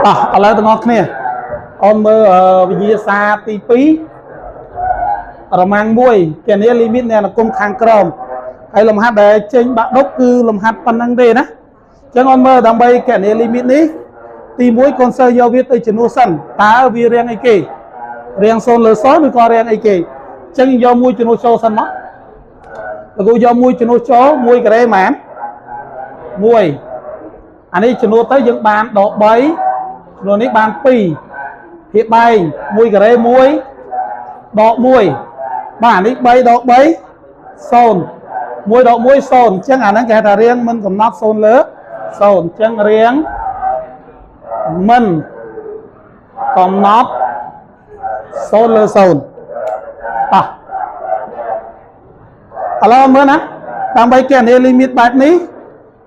ឥឡូវទាំងអស់គ្នាអូនមើលវិញ្ញាសាទី2រមាំង1គេនេះលីមីតនៃអនុគមខាងក្រោមហើយលំហាត់ដែលចេញបាក់ដប់គឺលំហាត់ប៉ុណ្ណឹងទេណាអញ្ចឹងអូនមើលដើម្បីគេនេះលីមីតនេះទី1កូនសិស្សយកវាទៅជំនួសសិនតើវារៀងអីគេរៀង0លើ0ឬក៏រៀងអីគេអញ្ចឹងយកមួយជំនួសចូលសិនមកលោកគ្រូយកមួយជំនួសចូល1ការ៉េម៉ាន1អានេះជំនួសទៅយើងបានដក3ជំនួសនេះបាន2ភាគបែង1ការ៉េ1ដក1បាទនេះ3ដក3 0 1ដក1 0អញ្ចឹងអាហ្នឹងគេហៅថារៀងមិនកំណត់0លើ0អញ្ចឹងរៀងមិនកំណត់0លើ0ឥឡូវមើលណាដើម្បីគេអានេះលីមីតបែបនេះ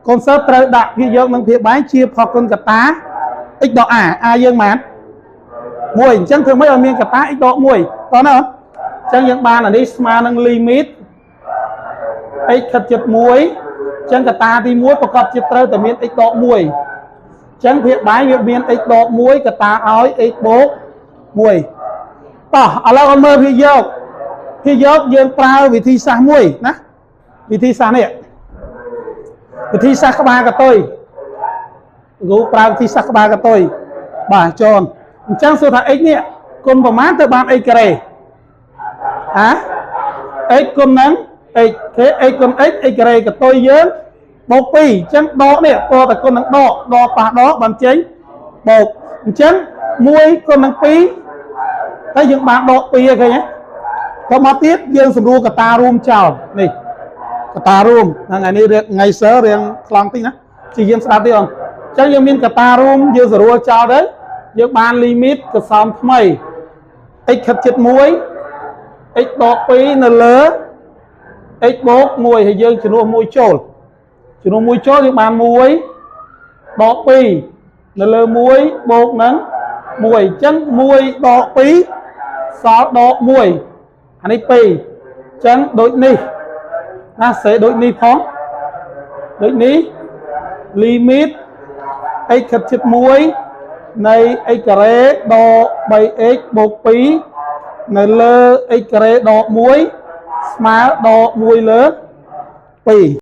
កូនសិស្សត្រូវដាក់ភាគយកនិងភាគបែងជាផលគុណកតា x ដក a យើងបាន1អញ្ចឹងធ្វើម៉េចឲ្យមានកតា x ដក1តោះណាអញ្ចឹងយើងបានអានេះស្មើនឹងលីមីត x ខិតជិត1អញ្ចឹងកតាទី1ប្រកបជាត្រូវតែមាន x ដក1អញ្ចឹងភាគបែងវាមាន x ដក1កតាឲ្យ x បូក1តោះឥឡូវឲ្យមើលភាគយកយើងប្រើវិធីសាស្ត្រមួយណាវិធីសាស្ត្រនេះវិធីសាស្ត្រក្បាលកតុយគ្រូប្រើវិធីសាស្ត្រក្បាលកតុយបាទចនអញ្ចឹងសួរថា x នេះគុណប្រមាណទៅបាន x ការ៉េx គុណនឹង x គេ x គុណ x ការ៉េកតុយយើងបូក2អញ្ចឹងដកនេះតើគុណនឹងដកប៉ះដកបានចេញបូកអញ្ចឹង1គុណនឹង2តែយើងបានដក2ឯងឃើញទេទៅមកទៀតយើងសម្រួលកតារួមចោលនេះកតារួមថ្ងៃនេះថ្ងៃសើរៀងខ្លងតិចណាជាយើងស្ដាប់ទេអញ្ចឹងយើងមានកតារួមយើងសម្រួលចោលទៅយើងបានលីមីតកសំថ្មី x ខិតជិត1 x ដក2នៅលើ x បូក1ហើយយើងជំនួស1ចូលយើងបាន1ដក2នៅលើ1បូកនឹង1អញ្ចឹង1ដក2សល់ដក1អានេះ2អញ្ចឹងដូចនេះណាសេដូចនេះផងដូចនេះលីមីត x ខិតជិត1នៃ x ការ៉េដក 3x បូក2នៅលើ x ការ៉េដក1ស្មើដក1លើ2